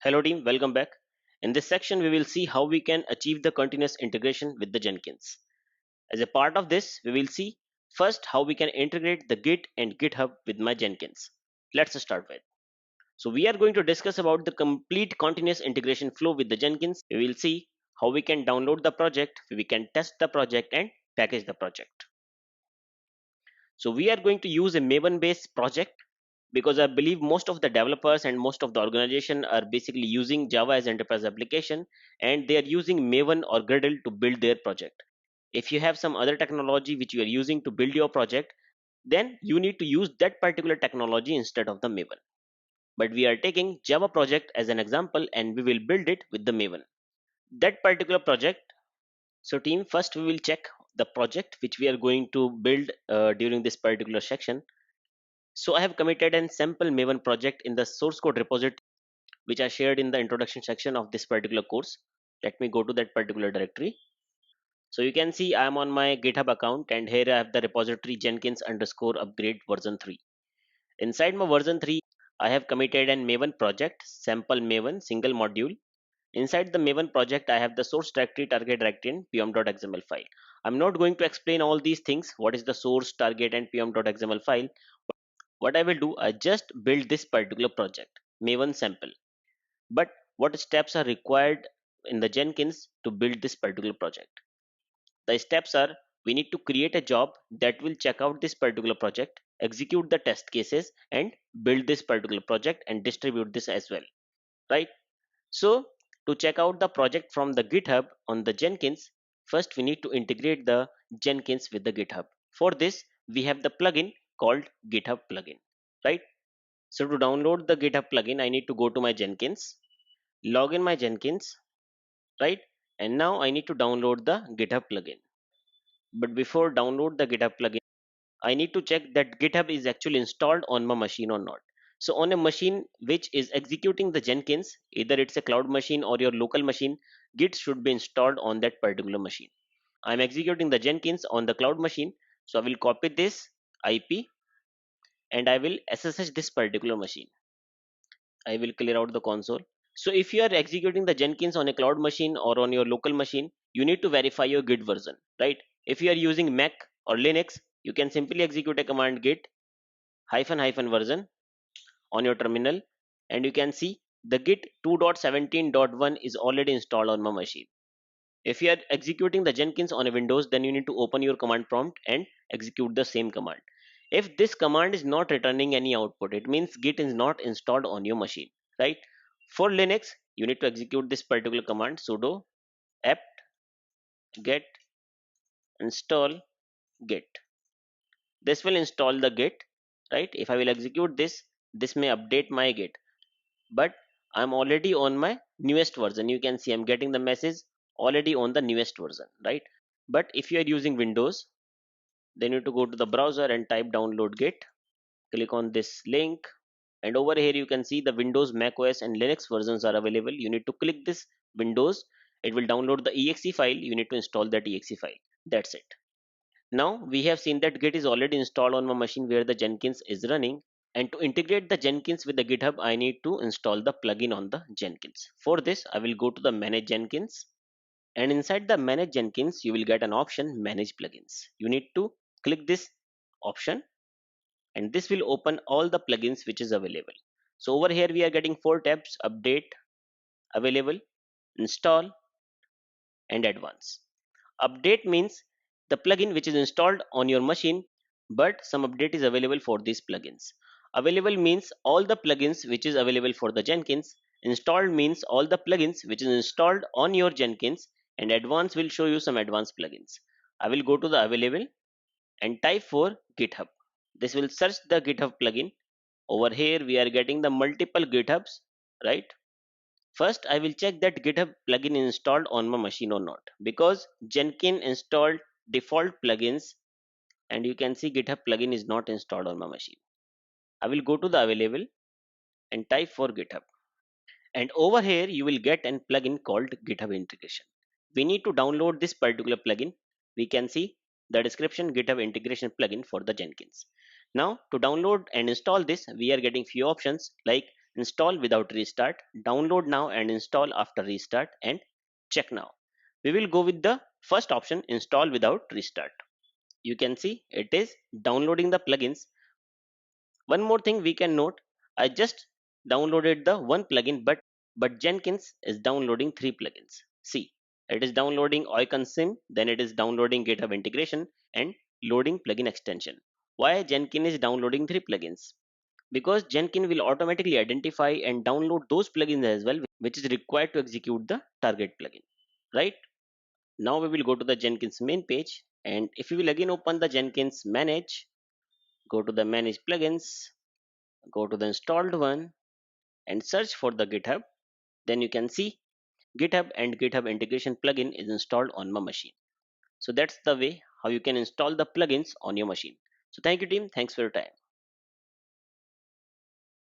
Hello team, welcome back. In this section, we will see how we can achieve the continuous integration with the Jenkins. As a part of this, we will see first how we can integrate the Git and GitHub with my Jenkins. Let's start with. So we are going to discuss about the complete continuous integration flow with the Jenkins. We will see how we can download the project, we can test the project and package the project. So we are going to use a Maven based project because I believe most of the developers and most of the organization are basically using Java as enterprise application, and they are using Maven or Gradle to build their project. If you have some other technology which you are using to build your project, then you need to use that particular technology instead of the Maven. But we are taking Java project as an example and we will build it with the Maven. That particular project. So team, first we will check the project which we are going to build during this particular section. So I have committed an sample Maven project in the source code repository which I shared in the introduction section of this particular course. Let me go to that particular directory. So you can see I am on my GitHub account and here I have the repository Jenkins underscore upgrade version 3. Inside my version 3, I have committed an Maven project, sample Maven single module. Inside the Maven project, I have the source directory, target directory and pm.xml file. I'm not going to explain all these things. What is the source, target and pm.xml file? What I will do, I just build this particular project, Maven sample. But what steps are required in the Jenkins to build this particular project? The steps are, we need to create a job that will check out this particular project, execute the test cases and build this particular project and distribute this as well, right? So to check out the project from the GitHub on the Jenkins, first we need to integrate the Jenkins with the GitHub. For this, we have the plugin called GitHub plugin, right? So to download the GitHub plugin, I need to go to my Jenkins, log in my Jenkins, right? And now I need to download the GitHub plugin. But before download the GitHub plugin, I need to check that GitHub is actually installed on my machine or not. So on a machine which is executing the Jenkins, either it's a cloud machine or your local machine, Git should be installed on that particular machine. I'm executing the Jenkins on the cloud machine, so I will copy this IP and I will SSH this particular machine. I will clear out the console. So if you are executing the Jenkins on a cloud machine or on your local machine, you need to verify your Git version, right? If you are using Mac or Linux, you can simply execute a command git hyphen hyphen version on your terminal and you can see the git 2.17.1 is already installed on my machine. If you are executing the Jenkins on a Windows, then you need to open your command prompt and execute the same command. If this command is not returning any output, it means git is not installed on your machine, right? For Linux, you need to execute this particular command sudo apt get install git. This will install the git, right? If I will execute this, this may update my git, but I'm already on my newest version. You can see I'm getting the message already on the newest version, right? But if you are using Windows, then you need to go to the browser and type download git, click on this link, and over here you can see the Windows, Mac OS and Linux versions are available. You need to click this Windows, it will download the exe file. You need to install that exe file. That's it. Now we have seen that git is already installed on my machine where the Jenkins is running, and to integrate the Jenkins with the GitHub, I need to install the plugin on the Jenkins. For this, I will go to the manage Jenkins, and inside the manage Jenkins you will get an option manage plugins. You need to click this option and this will open all the plugins which is available. So over here we are getting 4 tabs: update, available, install and advanced. Update means the plugin which is installed on your machine, but some update is available for these plugins. Available means all the plugins which is available for the Jenkins. Installed means all the plugins which is installed on your Jenkins, and advanced will show you some advanced plugins. I will go to the available and type for GitHub. This will search the GitHub plugin. Over here we are getting the multiple GitHubs, right? First, I will check that GitHub plugin is installed on my machine or not, because Jenkins installed default plugins and you can see GitHub plugin is not installed on my machine. I will go to the available and type for GitHub. And over here you will get an plugin called GitHub Integration. We need to download this particular plugin. We can see the description GitHub Integration plugin for the Jenkins. Now to download and install this, we are getting few options like install without restart, download now and install after restart, and check now. We will go with the first option, install without restart. You can see it is downloading the plugins. One more thing we can note, I just downloaded the one plugin, but Jenkins is downloading three plugins. See, it is downloading OiconSim, then it is downloading GitHub integration and loading plugin extension. Why Jenkins is downloading three plugins? Because Jenkins will automatically identify and download those plugins as well, which is required to execute the target plugin. Right? Now we will go to the Jenkins main page, and if you will again open the Jenkins manage, go to the manage plugins, go to the installed one and search for the GitHub. Then you can see GitHub and GitHub integration plugin is installed on my machine. So that's the way how you can install the plugins on your machine. So thank you team, thanks for your time.